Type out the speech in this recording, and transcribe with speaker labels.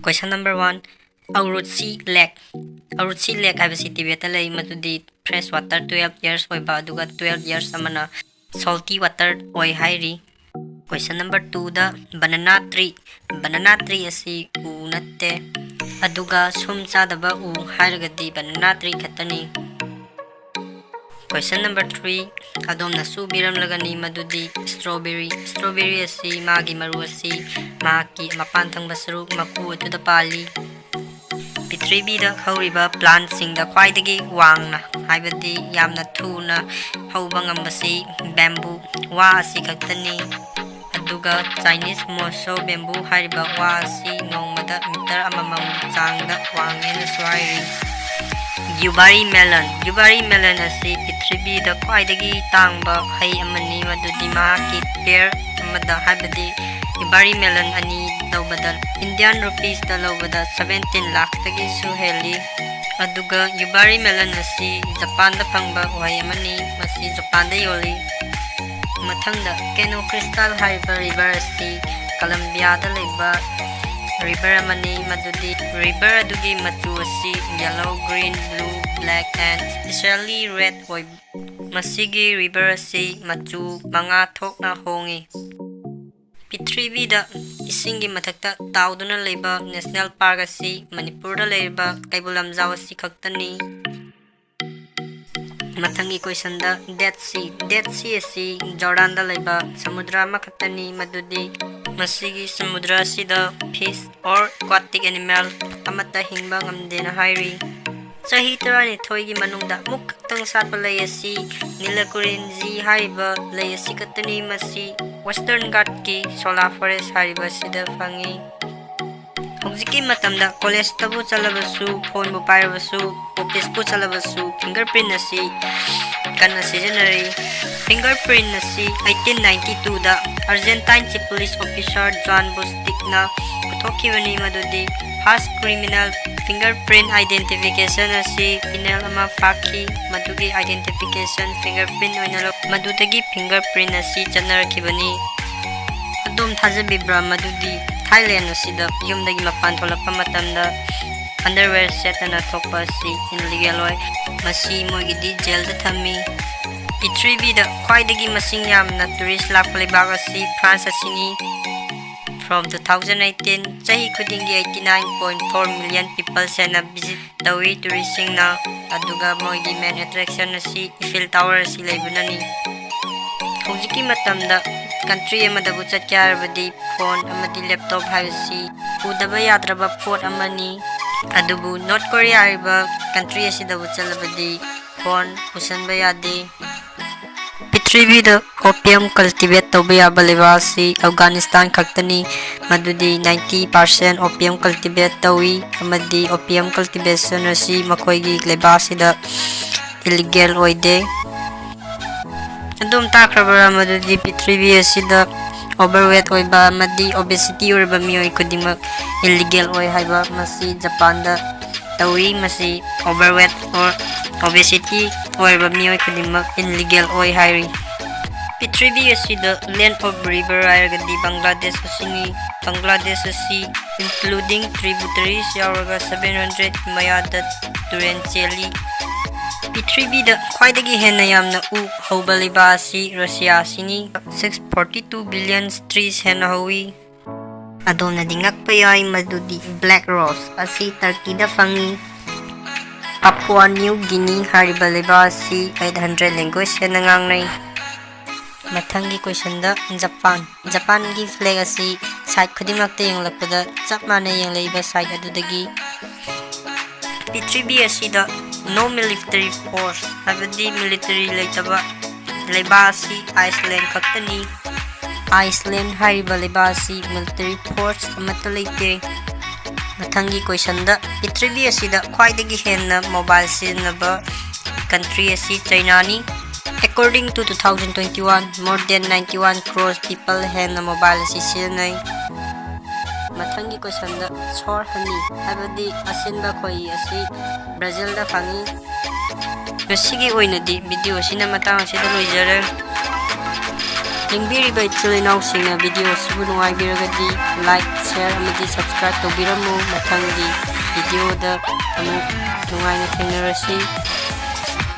Speaker 1: Question number 1. Aurutsi Lake. Aurutsi Lake habisi Tibeta lay madudi fresh water 12 years oiba aduga 12 years amana salty water oi hairi. Question number 2 da banana tree. Banana tree asi u natte aduga sum chadaba u hairagadi banana tree khatani. Question number 3. Adom nasu biram lagani madudi strawberry. Strawberry asi magi maru asi maki mapantang basaru maku atuda pali. P3B da hauriba plant sing da khwaidagi wangna haibadi yamna thuna hauba ngambasi bamboo wa asi khaktani. Aduga Chinese moso bamboo hariba wa asi nongmada meter amamam changda wangena swairi. Yubari melon. Yubari melon asi P3B da khwaidagi tangba hai amani madudi mahaki pear amada haibadi Yubari melon ani lawbada Indian rupees da lawbada 17 lakh tagi su heli. Aduga Yubari melon asi Japan da phangba wai amani masi Japan da yoli. Mathangda Keno Crystal hariba river asi Colombia da leba river amani madudi river adugi machu asi yellow, green, blue, black and especially red oi. Masigi river asi machu manga thokna hongi. P3B da isingi mathakta tauduna leba national park asi Manipur da leba Kaibulamjaw asi khaktani. Mathangi question da Dead Sea. Dead Sea asi Jordan da leba samudra ma khaktani madudi masigi samudra sida fish or aquatic animal amata hingba ngamdena hairi. Sahi tarani thoigi manungda muk khaktang satpa lay asi Nilakurinji hariba lay asi katani masi Western Ghat ki Sola Forest hariba sida fangi. Hojiki matamda college tabu chalabasu phone bu paibasu office bu chalabasu fingerprint asi kana seasonary. Fingerprint asi 1892 da Argentine chief police officer John Bostic na puthokibani madudi first criminal fingerprint identification asi pinel ama faki madugi identification fingerprint oinalo madudagi fingerprint asi chanarakibani. Adom thajabibra madudi Thailand asida yumdagi mapan tholakpa matamda underwear set na thokpa asi illegal oi masi moigidi jail da thami. P3B da khwaidagi masing yamna tourist lakpa lebak asi France asini. From 2018 chahi khudingi 89.4 million people sena visit tawi touristing na aduga moigi main attraction asi Eiffel Tower asi leibunani. Hojiki matamda country amada bu chakyarabadi phone amadi laptop haisi udaba yadraba port amani. Adubu North Korea hariba country asida bu chalabadi phone usanba yade. P3B da opium cultivate tawba yaba leba asi Afghanistan khaktani madudi 90% opium cultivate tawi amadi opium cultivation asi makoigi leba asida illegal oide. Adum takrabara madudi P3B asida overweight oiba amadi obesity oiba mioi kudimak illegal oi haiba masi Japan da tawi masi overweight or obesity oiba mioi kudimak illegal oi hairi. P3B asida land of river airgadi Bangladesh asini. Bangladesh asi including tributaries yauraga 700 mayada torrentially. P3B da khwaidagi henna yamna u hauba leba asi Russia asini 642 billion trees henna hawi. Adom na dingakpa yai madudi black rose asi Turkey da fangi. Papua New Guinea hariba leba asi 800 language henna ngangnai. Mathangi question da Japan. Japan gi flag asi side khudimlakta yenglakpada chap mana yenglaiba side adudagi. P3B asida no military force habadi military leitaba leba asi Iceland khaktani. Iceland hariba leba asi military force amata leite. Mathangi question da P3B asida khwaidagi henna mobile siznaba country asi China ni. According to 2021, more than 91 crores people henna mobile asi siznai. Mathangi question da sor hani habadi asinba khoi asi Brazil da fangi. Masigi oinadi video sina matang asida loijare. ꯌꯦꯡꯕꯤꯔꯤꯕ ꯏꯆꯤꯜ ꯏꯅꯥꯎꯁꯤꯡꯅ video ꯑꯁꯤꯕꯨ ꯅꯨꯡꯉꯥꯏꯕꯤꯔꯒꯗꯤ like, share ꯑꯃꯗꯤ subscribe ꯇꯧꯕꯤꯔꯝꯃꯨ. ꯃꯊꯪꯒꯤ ꯚꯤꯗꯤꯑꯣꯗ ꯑꯃꯨꯛ ꯅꯨꯡꯉꯥꯏꯅ ꯊꯦꯡꯅꯔꯁꯤ.